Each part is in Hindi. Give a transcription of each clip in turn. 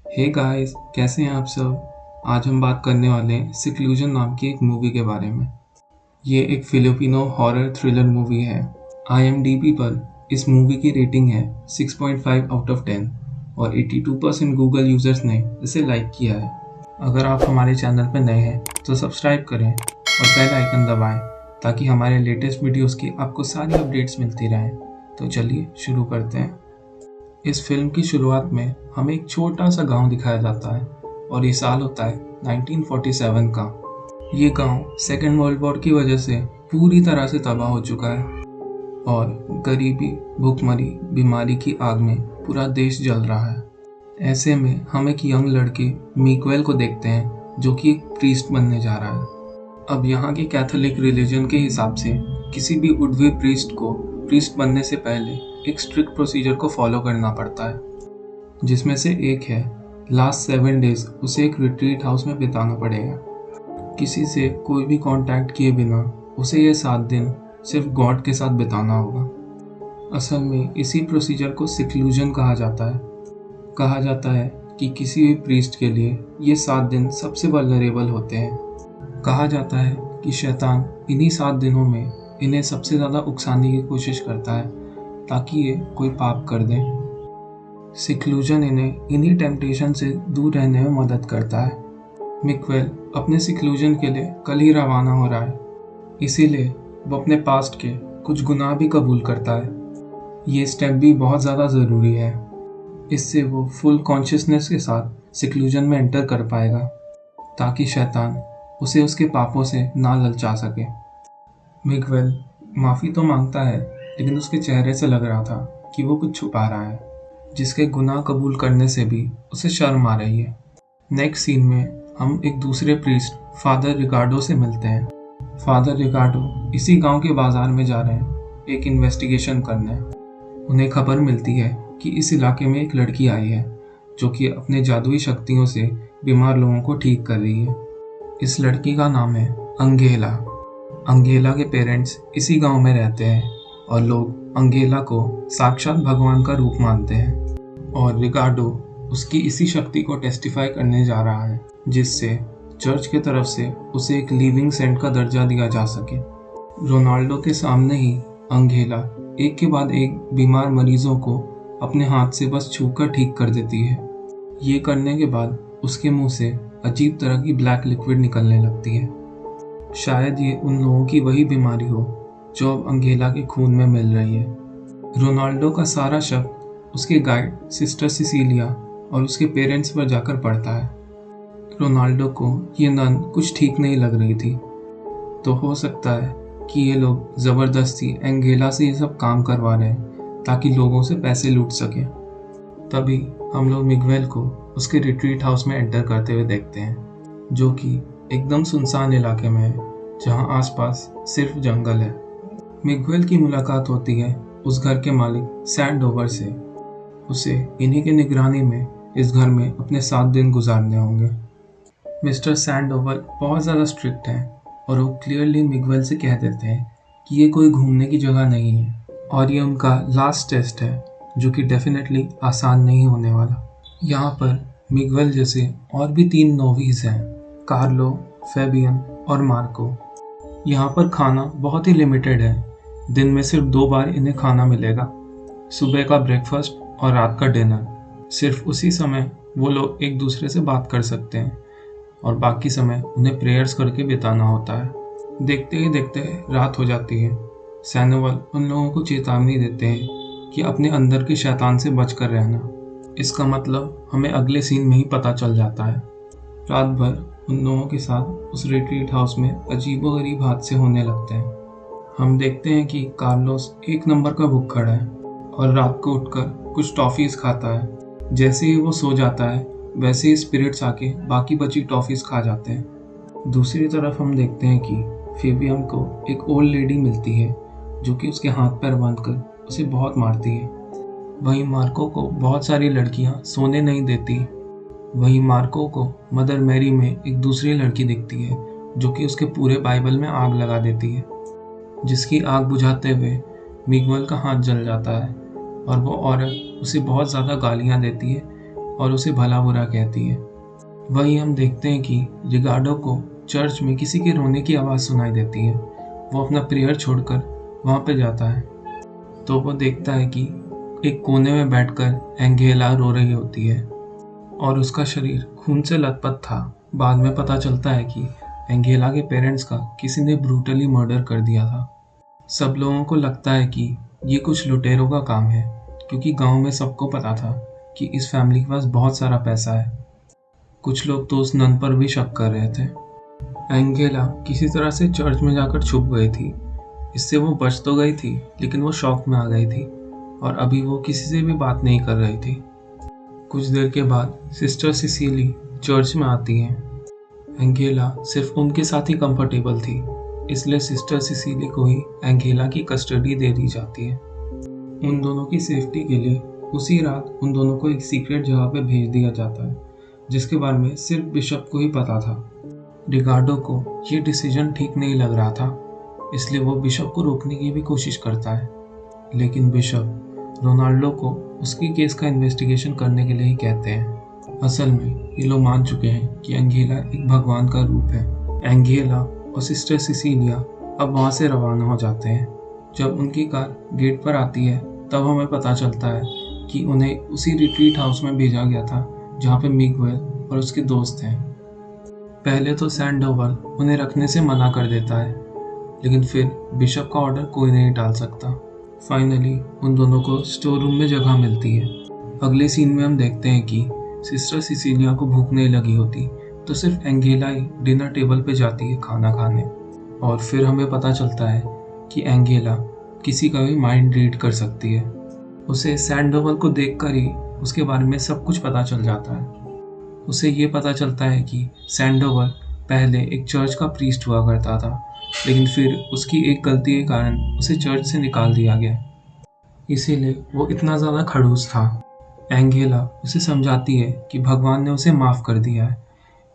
हे गाइस, कैसे हैं आप सब। आज हम बात करने वाले हैं सिक्लूजन नाम की एक मूवी के बारे में। ये एक फिलिपिनो हॉरर थ्रिलर मूवी है। IMDb पर इस मूवी की रेटिंग है 6.5 आउट ऑफ 10 और 82% गूगल यूजर्स ने इसे लाइक किया है। अगर आप हमारे चैनल पर नए हैं तो सब्सक्राइब करें और बेल आइकन दबाएं ताकि हमारे लेटेस्ट वीडियोस की आपको सारी अपडेट्स मिलती रहें। तो चलिए शुरू करते हैं। इस फिल्म की शुरुआत में हमें एक छोटा सा गांव दिखाया जाता है और ये साल होता है 1947 का। ये गांव सेकेंड वर्ल्ड वॉर की वजह से पूरी तरह से तबाह हो चुका है और गरीबी, भूखमरी, बीमारी की आग में पूरा देश जल रहा है। ऐसे में हम एक यंग लड़के मीक्वेल को देखते हैं जो कि एक प्रीस्ट बनने जा रहा है। अब यहाँ के कैथोलिक रिलीजन के हिसाब से किसी भी वुड बी प्रीस्ट को प्रीस्ट बनने से पहले एक स्ट्रिक्ट प्रोसीजर को फॉलो करना पड़ता है, जिसमें से एक है लास्ट 7 डेज उसे एक रिट्रीट हाउस में बिताना पड़ेगा। किसी से कोई भी कांटेक्ट किए बिना उसे ये 7 दिन सिर्फ गॉड के साथ बिताना होगा। असल में इसी प्रोसीजर को सिक्लूजन कहा जाता है। कहा जाता है कि किसी भी प्रीस्ट के लिए ये 7 दिन सबसे वल्नरेबल होते हैं। कहा जाता है कि शैतान इन्हीं 7 दिनों में इन्हें सबसे ज़्यादा उकसाने की कोशिश करता है ताकि ये कोई पाप कर दें। सिक्लूजन इन्हें इन्हीं टेम्पटेशन से दूर रहने में मदद करता है। मिक्वेल अपने सिक्लूजन के लिए कल ही रवाना हो रहा है, इसीलिए वो अपने पास्ट के कुछ गुनाह भी कबूल करता है। ये स्टेप भी बहुत ज़्यादा ज़रूरी है, इससे वो फुल कॉन्शियसनेस के साथ सिक्लूजन में एंटर कर पाएगा ताकि शैतान उसे उसके पापों से ना ललचा सके। मिक्वेल माफ़ी तो मांगता है, लेकिन उसके चेहरे से लग रहा था कि वो कुछ छुपा रहा है, जिसके गुनाह कबूल करने से भी उसे शर्म आ रही है। नेक्स्ट सीन में हम एक दूसरे प्रीस्ट फादर रिकार्डो से मिलते हैं। फादर रिकार्डो इसी गांव के बाजार में जा रहे हैं एक इन्वेस्टिगेशन करने। उन्हें खबर मिलती है कि इस इलाके में एक लड़की आई है जो कि अपने जादुई शक्तियों से बीमार लोगों को ठीक कर रही है। इस लड़की का नाम है अंगेला। अंगेला के पेरेंट्स इसी गांव में रहते हैं और लोग अंगेला को साक्षात भगवान का रूप मानते हैं और रिकार्डो उसकी इसी शक्ति को टेस्टिफाई करने जा रहा है, जिससे चर्च की तरफ से उसे एक लिविंग सेंट का दर्जा दिया जा सके। रोनाल्डो के सामने ही अंगेला एक के बाद एक बीमार मरीजों को अपने हाथ से बस छूकर ठीक कर देती है। ये करने के बाद उसके मुंह से अजीब तरह की ब्लैक लिक्विड निकलने लगती है। शायद ये उन लोगों की वही बीमारी हो जो अब अंगेला के खून में मिल रही है। रोनाल्डो का सारा शक उसके गाइड सिस्टर सिसिलिया और उसके पेरेंट्स पर जाकर पड़ता है। रोनाल्डो को ये नन कुछ ठीक नहीं लग रही थी, तो हो सकता है कि ये लोग ज़बरदस्ती अंगेला से ये सब काम करवा रहे हैं ताकि लोगों से पैसे लूट सकें। तभी हम लोग मिग्वेल को उसके रिट्रीट हाउस में एंटर करते हुए देखते हैं, जो कि एकदम सुनसान इलाके में है जहां आसपास सिर्फ जंगल है। मिग्वेल की मुलाकात होती है उस घर के मालिक सैंडोवर से। उसे इन्हीं के निगरानी में इस घर में अपने 7 दिन गुजारने होंगे। मिस्टर सैंडोवर बहुत ज़्यादा स्ट्रिक्ट हैं और वो क्लियरली मिग्वेल से कह देते हैं कि ये कोई घूमने की जगह नहीं है और ये उनका लास्ट टेस्ट है, जो कि डेफिनेटली आसान नहीं होने वाला। यहाँ पर मिग्वेल जैसे और भी 3 नोविस हैं, कार्लो, फेबियन और मार्को। यहाँ पर खाना बहुत ही लिमिटेड है। दिन में सिर्फ 2 बार इन्हें खाना मिलेगा, सुबह का ब्रेकफास्ट और रात का डिनर। सिर्फ उसी समय वो लोग एक दूसरे से बात कर सकते हैं और बाकी समय उन्हें प्रेयर्स करके बिताना होता है। देखते ही देखते रात हो जाती है। सैनोवल उन लोगों को चेतावनी देते हैं कि अपने अंदर के शैतान से बचकर रहना। इसका मतलब हमें अगले सीन में ही पता चल जाता है। रात भर उन लोगों के साथ उस रिट्रीट हाउस में अजीबोगरीब हादसे होने लगते हैं। हम देखते हैं कि कार्लोस 1 नंबर का भुक्खड़ है और रात को उठकर कुछ टॉफ़ीज़ खाता है। जैसे ही वो सो जाता है वैसे ही स्पिरिट्स आके बाकी बची टॉफ़ीज़ खा जाते हैं। दूसरी तरफ हम देखते हैं कि फेबियन को एक ओल्ड लेडी मिलती है जो कि उसके हाथ पैर बांधकर उसे बहुत मारती है। वहीं मार्को को बहुत सारी लड़कियां सोने नहीं देती। वहीं मार्को को मदर मैरी में एक दूसरी लड़की दिखती है जो कि उसके पूरे बाइबल में आग लगा देती है, जिसकी आग बुझाते हुए मिग्वेल का हाथ जल जाता है और वो औरत उसे बहुत ज़्यादा गालियाँ देती है और उसे भला बुरा कहती है। वहीं हम देखते हैं कि रिगार्डो को चर्च में किसी के रोने की आवाज़ सुनाई देती है। वो अपना प्रेयर छोड़कर वहाँ पे जाता है तो वो देखता है कि एक कोने में बैठकर एंगेला रो रही होती है और उसका शरीर खून से लथपथ था। बाद में पता चलता है कि एंगेला के पेरेंट्स का किसी ने ब्रूटली मर्डर कर दिया था। सब लोगों को लगता है कि ये कुछ लुटेरों का काम है, क्योंकि गांव में सबको पता था कि इस फैमिली के पास बहुत सारा पैसा है। कुछ लोग तो उस नन पर भी शक कर रहे थे। एंगेला किसी तरह से चर्च में जाकर छुप गई थी। इससे वो बच तो गई थी, लेकिन वो शॉक में आ गई थी और अभी वो किसी से भी बात नहीं कर रही थी। कुछ देर के बाद सिस्टर सिसिली चर्च में आती हैं। एंगेला सिर्फ उनके साथ ही कंफर्टेबल थी, इसलिए सिस्टर सिसिली को ही एंगेला की कस्टडी दे दी जाती है। उन दोनों की सेफ्टी के लिए उसी रात उन दोनों को एक सीक्रेट जगह पे भेज दिया जाता है, जिसके बारे में सिर्फ बिशप को ही पता था। रिगार्डो को ये डिसीजन ठीक नहीं लग रहा था, इसलिए वो बिशप को रोकने की भी कोशिश करता है, लेकिन बिशप रोनाल्डो को उसकी केस का इन्वेस्टिगेशन करने के लिए ही कहते हैं। असल में ये लोग मान चुके हैं कि एंगेला एक भगवान का रूप है। एंगेला और सिस्टर सिसिलिया अब वहाँ से रवाना हो जाते हैं। जब उनकी कार गेट पर आती है तब हमें पता चलता है कि उन्हें उसी रिट्रीट हाउस में भेजा गया था जहाँ पे मिगुएल और उसके दोस्त हैं। पहले तो सैंडोवल उन्हें रखने से मना कर देता है, लेकिन फिर बिशप का ऑर्डर कोई नहीं टाल सकता। फाइनली उन दोनों को स्टोर रूम में जगह मिलती है। अगले सीन में हम देखते हैं कि सिस्टर सिसिलिया को भूख नहीं लगी होती, तो सिर्फ एंगेला ही डिनर टेबल पे जाती है खाना खाने। और फिर हमें पता चलता है कि एंगेला किसी का भी माइंड रीड कर सकती है। उसे सैंडोवल को देखकर ही उसके बारे में सब कुछ पता चल जाता है। उसे ये पता चलता है कि सैंडोवल पहले एक चर्च का प्रीस्ट हुआ करता था, लेकिन फिर उसकी एक गलती के कारण उसे चर्च से निकाल दिया गया, इसीलिए वो इतना ज़्यादा खड़ूस था। एंगेला उसे समझाती है कि भगवान ने उसे माफ़ कर दिया है,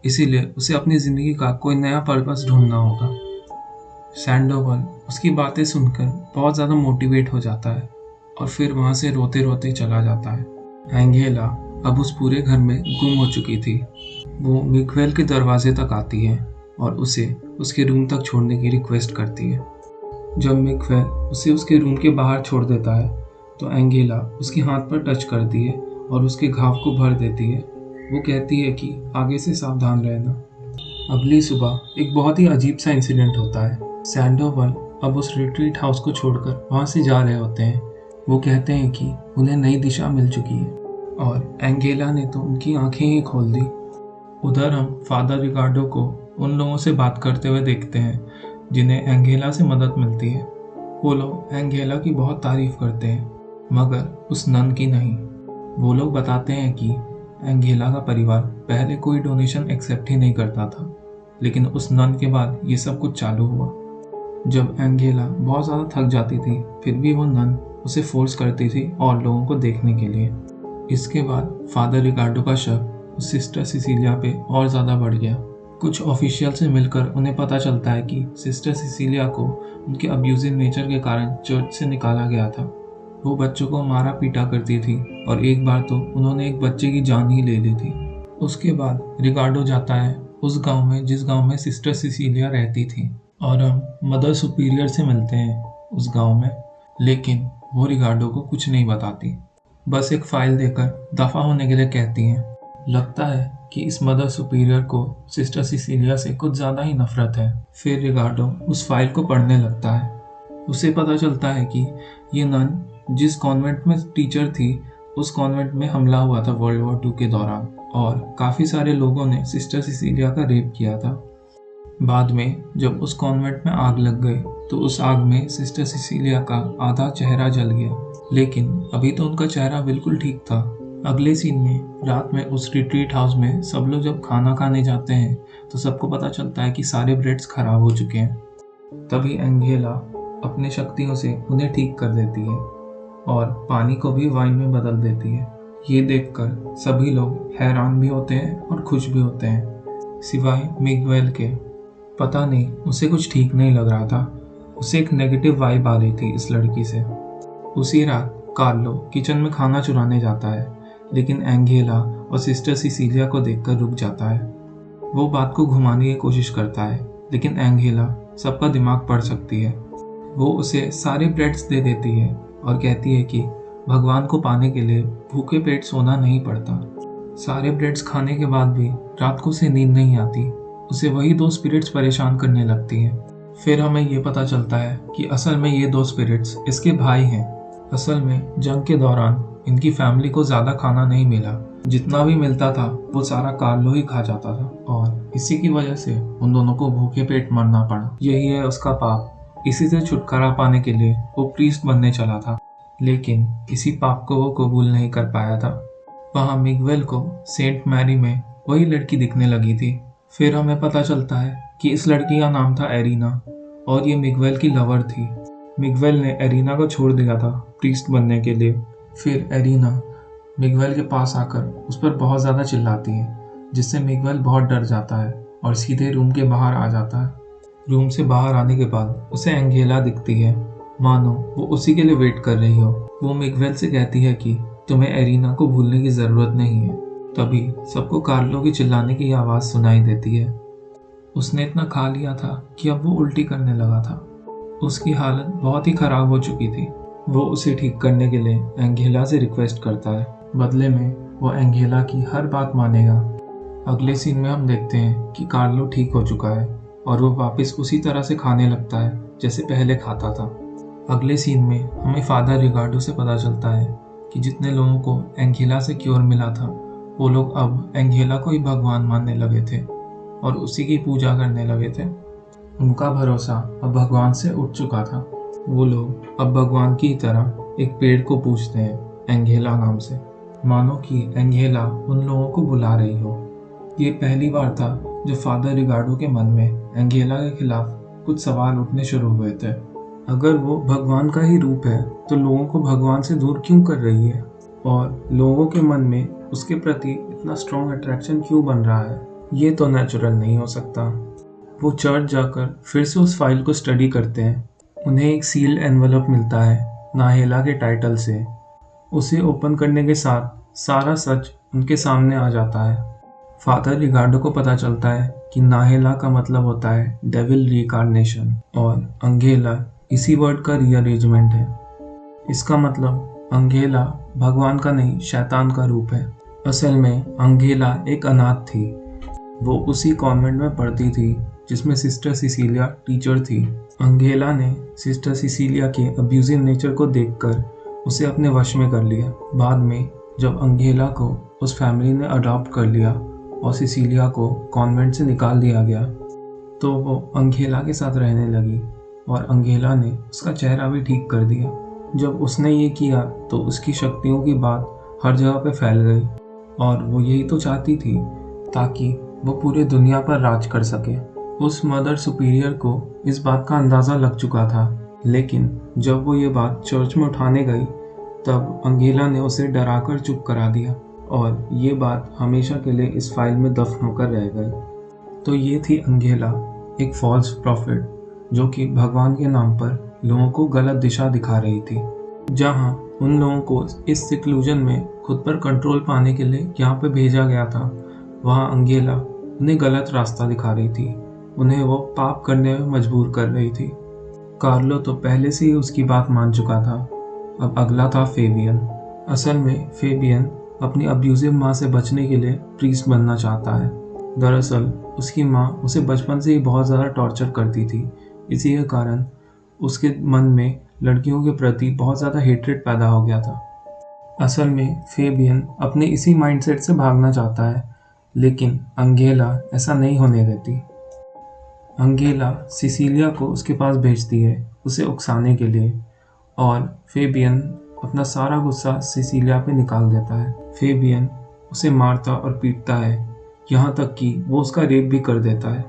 इसीलिए उसे अपनी ज़िंदगी का कोई नया पर्पस ढूंढना होगा। सैंडोवल उसकी बातें सुनकर बहुत ज़्यादा मोटिवेट हो जाता है और फिर वहाँ से रोते रोते चला जाता है। एंगेला अब उस पूरे घर में गुम हो चुकी थी। वो मिगुएल के दरवाजे तक आती है और उसे उसके रूम तक छोड़ने की रिक्वेस्ट करती है। जब मिगुएल उसे उसके रूम के बाहर छोड़ देता है तो एंगेला उसके हाथ पर टच करती है और उसके घाव को भर देती है। वो कहती है कि आगे से सावधान रहना। अगली सुबह एक बहुत ही अजीब सा इंसिडेंट होता है। सैंडोवल अब उस रिट्रीट हाउस को छोड़कर वहाँ से जा रहे होते हैं। वो कहते हैं कि उन्हें नई दिशा मिल चुकी है और एंगेला ने तो उनकी आंखें ही खोल दी। उधर हम फादर रिगार्डो को उन लोगों से बात करते हुए देखते हैं जिन्हें एंगेला से मदद मिलती है। वो लोग एंगेला की बहुत तारीफ करते हैं, मगर उस नन की नहीं। वो लोग बताते हैं कि एंगेला का परिवार पहले कोई डोनेशन एक्सेप्ट ही नहीं करता था, लेकिन उस नन के बाद ये सब कुछ चालू हुआ। जब एंगेला बहुत ज़्यादा थक जाती थी, फिर भी वो नन उसे फोर्स करती थी और लोगों को देखने के लिए। इसके बाद फादर रिगार्डो का शक उस सिस्टर सिसिलिया पे और ज़्यादा बढ़ गया। कुछ ऑफिशियल से मिलकर उन्हें पता चलता है कि सिस्टर सिसिलिया को उनके अब्यूजिव नेचर के कारण चर्च से निकाला गया था। वो बच्चों को मारा पीटा करती थी और एक बार तो उन्होंने एक बच्चे की जान ही ले ली थी। उसके बाद रिगार्डो जाता है उस गांव में जिस गांव में सिस्टर सिसिलिया रहती थी और हम मदर सुपीरियर से मिलते हैं उस गांव में, लेकिन वो रिगार्डो को कुछ नहीं बताती, बस एक फाइल देकर दफ़ा होने के लिए कहती हैं। लगता है कि इस मदर सुपीरियर को सिस्टर सिसिलिया से कुछ ज़्यादा ही नफरत है। फिर रिगार्डो उस फाइल को पढ़ने लगता है। उसे पता चलता है कि ये नन जिस कॉन्वेंट में टीचर थी, उस कॉन्वेंट में हमला हुआ था वर्ल्ड वॉर 2 के दौरान और काफ़ी सारे लोगों ने सिस्टर सिसिलिया का रेप किया था। बाद में जब उस कॉन्वेंट में आग लग गई तो उस आग में सिस्टर सिसिलिया का आधा चेहरा जल गया, लेकिन अभी तो उनका चेहरा बिल्कुल ठीक था। अगले सीन में रात में उस रिट्रीट हाउस में सब लोग जब खाना खाने जाते हैं तो सबको पता चलता है कि सारे ब्रेड्स खराब हो चुके हैं। तभी एंगेला अपने शक्तियों से उन्हें ठीक कर देती है और पानी को भी वाइन में बदल देती है। ये देखकर सभी लोग हैरान भी होते हैं और खुश भी होते हैं, सिवाय मिगुएल के। पता नहीं उसे कुछ ठीक नहीं लग रहा था, उसे एक नेगेटिव वाइब आ रही थी इस लड़की से। उसी रात कार्लो किचन में खाना चुराने जाता है, लेकिन एंगेला और सिस्टर सिसिलिया को देखकर रुक जाता है। वो बात को घुमाने की कोशिश करता है, लेकिन एंगेला सबका दिमाग पढ़ सकती है। वो उसे सारे ब्रेड्स दे देती है और कहती है कि भगवान को पाने के लिए भूखे पेट सोना नहीं पड़ता। सारे ब्रेड्स खाने के बाद भी रात को उसे नींद नहीं आती। उसे वही दो स्पिरिट्स परेशान करने लगती हैं। फिर हमें ये पता चलता है कि असल में ये दो स्पिरिट्स इसके भाई हैं। असल में जंग के दौरान इनकी फैमिली को ज़्यादा खाना नहीं मिला। जितना भी मिलता था वो सारा कार्लो ही खा जाता था और इसी की वजह से उन दोनों को भूखे पेट मरना पड़ा। यही है उसका पाप। इसी से छुटकारा पाने के लिए वो प्रीस्ट बनने चला था, लेकिन इसी पाप को वो कबूल नहीं कर पाया था। वहाँ मिगवेल को सेंट मैरी में वही लड़की दिखने लगी थी। फिर हमें पता चलता है कि इस लड़की का नाम था एरिना और ये मिगवेल की लवर थी। मिगवेल ने एरिना को छोड़ दिया था प्रीस्ट बनने के लिए। फिर एरिना मिगवेल के पास आकर उस पर बहुत ज़्यादा चिल्लाती है, जिससे मिगवेल बहुत डर जाता है और सीधे रूम के बाहर आ जाता है। रूम से बाहर आने के बाद उसे एंगेला दिखती है, मानो वो उसी के लिए वेट कर रही हो। वो मिगवेल से कहती है कि तुम्हें एरिना को भूलने की ज़रूरत नहीं है। तभी सबको कार्लो की चिल्लाने की आवाज़ सुनाई देती है। उसने इतना खा लिया था कि अब वो उल्टी करने लगा था। उसकी हालत बहुत ही ख़राब हो चुकी थी। वो उसे ठीक करने के लिए एंगेला से रिक्वेस्ट करता है। बदले में वो एंगेला की हर बात मानेगा। अगले सीन में हम देखते हैं कि कार्लो ठीक हो चुका है और वो वापस उसी तरह से खाने लगता है जैसे पहले खाता था। अगले सीन में हमें फादर रिगार्डो से पता चलता है कि जितने लोगों को एंगेला से क्योर मिला था वो लोग अब एंगेला को ही भगवान मानने लगे थे और उसी की पूजा करने लगे थे। उनका भरोसा अब भगवान से उठ चुका था। वो लोग अब भगवान की तरह एक पेड़ को पूजते हैं एंगेला नाम से, मानो कि एंगेला उन लोगों को बुला रही हो। ये पहली बार था जब फादर रिगार्डो के मन में एंगेला के खिलाफ कुछ सवाल उठने शुरू हुए थे। अगर वो भगवान का ही रूप है तो लोगों को भगवान से दूर क्यों कर रही है और लोगों के मन में उसके प्रति इतना स्ट्रॉन्ग अट्रैक्शन क्यों बन रहा है? ये तो नेचुरल नहीं हो सकता। वो चर्च जाकर फिर से उस फाइल को स्टडी करते हैं। उन्हें एक सील्ड एनवलप मिलता है नाहेला के टाइटल से। उसे ओपन करने के साथ सारा सच उनके सामने आ जाता है। फादर रिगार्डो को पता चलता है कि नाहेला का मतलब होता है डेविल रिकार्नेशन और अंगेला इसी वर्ड का रीअरेंजमेंट है। इसका मतलब अंगेला भगवान का नहीं शैतान का रूप है। असल में अंगेला एक अनाथ थी। वो उसी कॉन्वेंट में पढ़ती थी जिसमें सिस्टर सिसिलिया टीचर थी। अंगेला ने सिस्टर सिसिलिया के अब्यूजिव नेचर को देखकर उसे अपने वश में कर लिया। बाद में जब अंगेला को उस फैमिली ने अडॉप्ट कर लिया और सिसिलिया को कॉन्वेंट से निकाल दिया गया, तो वो अंगेला के साथ रहने लगी और अंगेला ने उसका चेहरा भी ठीक कर दिया। जब उसने ये किया तो उसकी शक्तियों की बात हर जगह पे फैल गई और वो यही तो चाहती थी ताकि वो पूरे दुनिया पर राज कर सके। उस मदर सुपीरियर को इस बात का अंदाज़ा लग चुका था, लेकिन जब वो ये बात चर्च में उठाने गई तब अंगेला ने उसे डराकर चुप करा दिया और ये बात हमेशा के लिए इस फाइल में दफन होकर रह गई। तो ये थी अंगेला, एक फॉल्स प्रॉफिट जो कि भगवान के नाम पर लोगों को गलत दिशा दिखा रही थी। जहाँ उन लोगों को इस सिक्लूजन में खुद पर कंट्रोल पाने के लिए यहाँ पे भेजा गया था, वहाँ अंगेला उन्हें गलत रास्ता दिखा रही थी। उन्हें वो पाप करने में मजबूर कर रही थी। कार्लो तो पहले से ही उसकी बात मान चुका था। अब अगला था फेबियन। असल में फेबियन अपनी अब्यूजिव माँ से बचने के लिए प्रीस्ट बनना चाहता है। दरअसल उसकी माँ उसे बचपन से ही बहुत ज़्यादा टॉर्चर करती थी। इसी के कारण उसके मन में लड़कियों के प्रति बहुत ज़्यादा हेट्रेड पैदा हो गया था। असल में फेबियन अपने इसी माइंडसेट से भागना चाहता है, लेकिन अंगेला ऐसा नहीं होने देती। अंगेला सिसिलिया को उसके पास भेजती है उसे उकसाने के लिए और फेबियन अपना सारा गुस्सा सिसिलिया पे निकाल देता है। फेबियन उसे मारता और पीटता है, यहाँ तक कि वो उसका रेप भी कर देता है।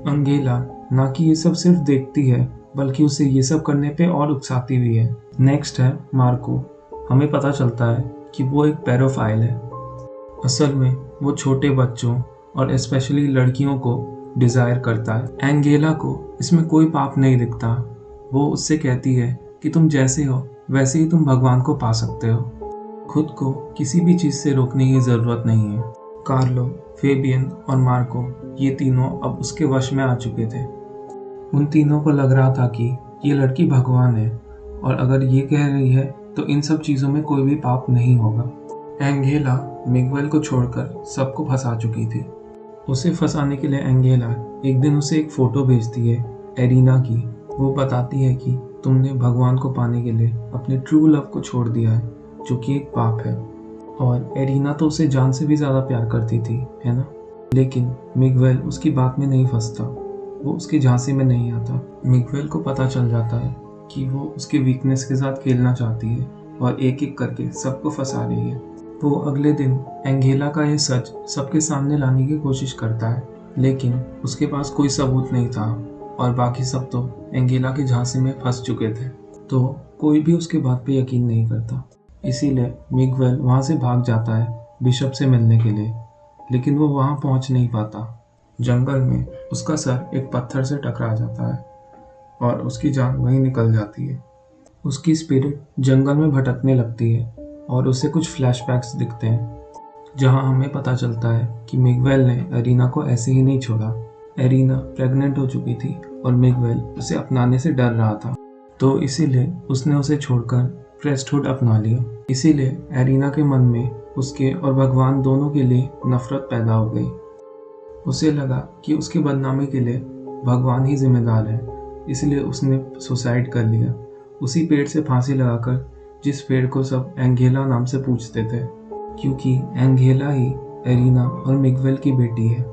अंगेला ना कि ये सब सिर्फ देखती है बल्कि उसे ये सब करने पे और उकसाती भी है। नेक्स्ट है मार्को। हमें पता चलता है कि वो एक पेडोफाइल है। असल में वो छोटे बच्चों और स्पेशली लड़कियों को डिज़ायर करता है। एंगेला को इसमें कोई पाप नहीं दिखता। वो उससे कहती है कि तुम जैसे हो वैसे ही तुम भगवान को पा सकते हो। खुद को किसी भी चीज़ से रोकने की ज़रूरत नहीं है। कार्लो, फेबियन और मार्को ये तीनों अब उसके वश में आ चुके थे। उन तीनों को लग रहा था कि ये लड़की भगवान है और अगर ये कह रही है तो इन सब चीज़ों में कोई भी पाप नहीं होगा। एंगेला मिगवेल को छोड़कर सबको फंसा चुकी थी। उसे फंसाने के लिए एंगेला एक दिन उसे एक फ़ोटो भेजती है एरिना की। वो बताती है कि तुमने भगवान को पाने के लिए अपने ट्रू लव को छोड़ दिया है, जो कि एक पाप है। और एरिना तो उसे जान से भी ज़्यादा प्यार करती थी, है ना? लेकिन मिगवेल उसकी बात में नहीं फंसता, वो उसकी झांसे में नहीं आता। मिगवेल को पता चल जाता है कि वो उसके वीकनेस के साथ खेलना चाहती है और एक एक करके सबको फंसा रही है। वो अगले दिन एंगेला का ये सच सबके सामने लाने की कोशिश करता है, लेकिन उसके पास कोई सबूत नहीं था और बाकी सब तो एंगेला के झांसे में फंस चुके थे, तो कोई भी उसके बात पे यकीन नहीं करता। इसीलिए मिगवेल वहाँ से भाग जाता है बिशप से मिलने के लिए, लेकिन वो वहाँ पहुँच नहीं पाता। जंगल में उसका सर एक पत्थर से टकरा जाता है और उसकी जान वहीं निकल जाती है। उसकी स्पिरिट जंगल में भटकने लगती है और उसे कुछ फ्लैशबैक्स दिखते हैं, जहां हमें पता चलता है कि मिगवेल ने एरिना को ऐसे ही नहीं छोड़ा। एरिना प्रेग्नेंट हो चुकी थी और मिगवेल उसे अपनाने से डर रहा था, तो इसीलिए उसने उसे छोड़कर प्रेस्टहुड अपना लिया। इसीलिए एरिना के मन में उसके और भगवान दोनों के लिए नफरत पैदा हो गई। उसे लगा कि उसकी बदनामी के लिए भगवान ही जिम्मेदार है, इसलिए उसने सुसाइड कर लिया, उसी पेड़ से फांसी लगाकर, जिस पेड़ को सब एंगेला नाम से पूछते थे, क्योंकि एंगेला ही एरिना और मिगवेल की बेटी है।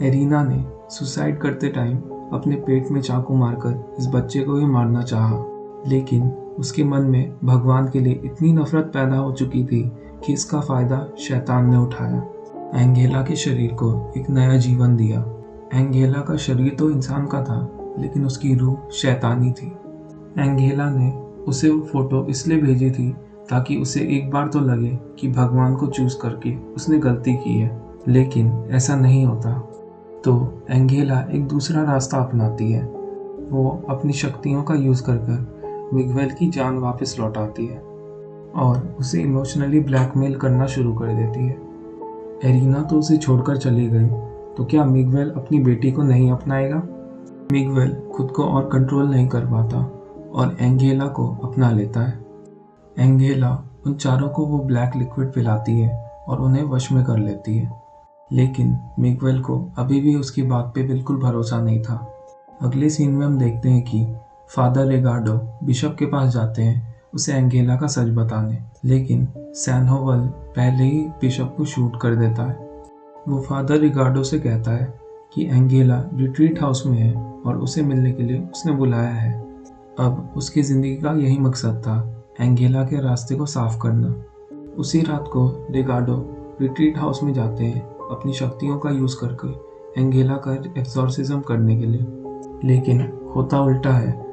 एरिना ने सुसाइड करते टाइम अपने पेट में चाकू मारकर इस बच्चे को ही मारना चाहा, लेकिन उसके मन में भगवान के लिए इतनी नफरत पैदा हो चुकी थी कि इसका फायदा शैतान ने उठाया। एंगेला के शरीर को एक नया जीवन दिया। एंगेला का शरीर तो इंसान का था, लेकिन उसकी रूह शैतानी थी। एंगेला ने उसे वो फोटो इसलिए भेजी थी ताकि उसे एक बार तो लगे कि भगवान को चूज करके उसने गलती की है, लेकिन ऐसा नहीं होता। तो एंगेला एक दूसरा रास्ता अपनाती है। वो अपनी शक्तियों का यूज़ कर मिगवेल की जान वापस लौटाती है और उसे इमोशनली ब्लैकमेल करना शुरू कर देती है। एरिना तो उसे छोड़कर चली गई, तो क्या मिगवेल अपनी बेटी को नहीं अपनाएगा? मिगवेल खुद को और कंट्रोल नहीं कर पाता और एंगेला को अपना लेता है। एंगेला उन चारों को वो ब्लैक लिक्विड पिलाती है और उन्हें वश में कर लेती है, लेकिन मिगवेल को अभी भी उसकी बात पे बिल्कुल भरोसा नहीं था। अगले सीन में हम देखते हैं कि फादर रिगार्डो बिशप के पास जाते हैं उसे एंगेला का सच बताने, लेकिन सैनहोवल पहले ही बिशप को शूट कर देता है। वो फादर रिगार्डो से कहता है कि एंगेला रिट्रीट हाउस में है और उसे मिलने के लिए उसने बुलाया है। अब उसकी ज़िंदगी का यही मकसद था, एंगेला के रास्ते को साफ करना। उसी रात को रिगार्डो रिट्रीट हाउस में जाते हैं अपनी शक्तियों का यूज़ करके एंगेला का एक्सॉर्सिज्म करने के लिए, लेकिन होता उल्टा है।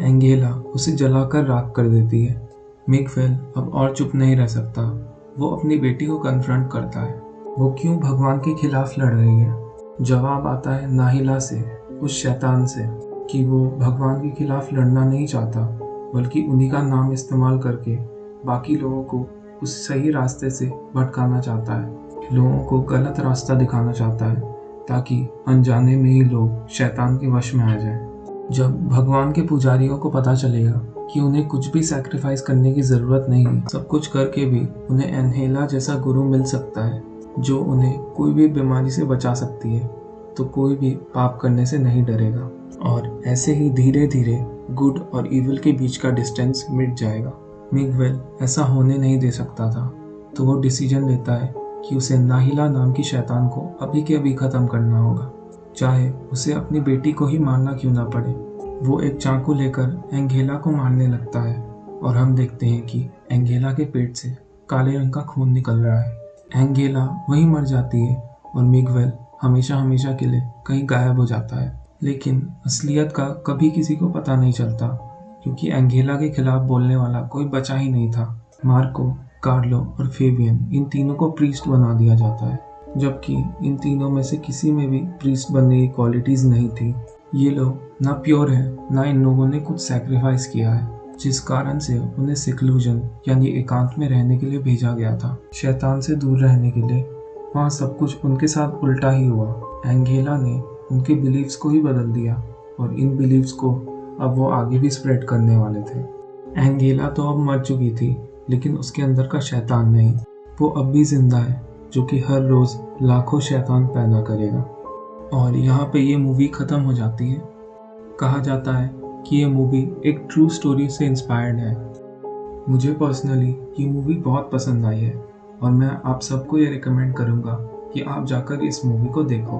एंगेला उसे जलाकर राख कर देती है। मिगवेल अब और चुप नहीं रह सकता। वो अपनी बेटी को कन्फ्रंट करता है, वो क्यों भगवान के खिलाफ लड़ रही है। जवाब आता है नाहिला से, उस शैतान से, कि वो भगवान के खिलाफ लड़ना नहीं चाहता, बल्कि उन्हीं का नाम इस्तेमाल करके बाकी लोगों को उस सही रास्ते से भटकाना चाहता है, लोगों को गलत रास्ता दिखाना चाहता है, ताकि अनजाने में ही लोग शैतान के वश में आ जाएं। जब भगवान के पुजारियों को पता चलेगा कि उन्हें कुछ भी सैक्रिफाइस करने की ज़रूरत नहीं, सब कुछ करके भी उन्हें एंगेला जैसा गुरु मिल सकता है जो उन्हें कोई भी बीमारी से बचा सकती है, तो कोई भी पाप करने से नहीं डरेगा और ऐसे ही धीरे धीरे गुड और इविल के बीच का डिस्टेंस मिट जाएगा। मिगवेल ऐसा होने नहीं दे सकता था, तो वो डिसीजन लेता है कि उसे नाहिला नाम की शैतान को अभी के अभी ख़त्म करना होगा, चाहे उसे अपनी बेटी को ही मारना क्यों ना पड़े। वो एक चाकू लेकर एंगेला को मारने लगता है और हम देखते हैं कि एंगेला के पेट से काले रंग का खून निकल रहा है। एंगेला वहीं मर जाती है और मिगवेल हमेशा हमेशा के लिए कहीं गायब हो जाता है, लेकिन असलियत का कभी किसी को पता नहीं चलता, क्योंकि एंगेला के खिलाफ बोलने वाला कोई बचा ही नहीं था। मार्को, कार्लो और फेबियन, इन तीनों को प्रीस्ट बना दिया जाता है, जबकि इन तीनों में से किसी में भी प्रीस्ट बनने की क्वालिटीज़ नहीं थी। ये लोग ना प्योर हैं, ना इन लोगों ने कुछ सैक्रिफाइस किया है। जिस कारण से उन्हें सिक्लूजन यानी एकांत में रहने के लिए भेजा गया था। शैतान से दूर रहने के लिए वहाँ सब कुछ उनके साथ उल्टा ही हुआ। एंगेला ने उनके बिलीव्स को ही बदल दिया और इन बिलीव्स को अब वो आगे भी स्प्रेड करने वाले थे। एंगेला तो अब मर चुकी थी, लेकिन उसके अंदर का शैतान नहीं, वो अब भी जिंदा है, जो कि हर रोज़ लाखों शैतान पैदा करेगा। और यहाँ पे ये मूवी ख़त्म हो जाती है। कहा जाता है कि ये मूवी एक ट्रू स्टोरी से इंस्पायर्ड है। मुझे पर्सनली ये मूवी बहुत पसंद आई है और मैं आप सबको ये रिकमेंड करूँगा कि आप जाकर इस मूवी को देखो।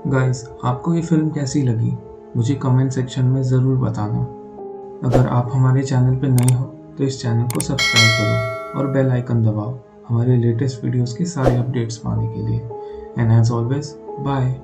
गाइस, आपको ये फिल्म कैसी लगी मुझे कमेंट सेक्शन में ज़रूर बताना। अगर आप हमारे चैनल पे नए हो तो इस चैनल को सब्सक्राइब करो और बेल आइकन दबाओ हमारे लेटेस्ट वीडियोस के सारे अपडेट्स पाने के लिए। And as always, bye.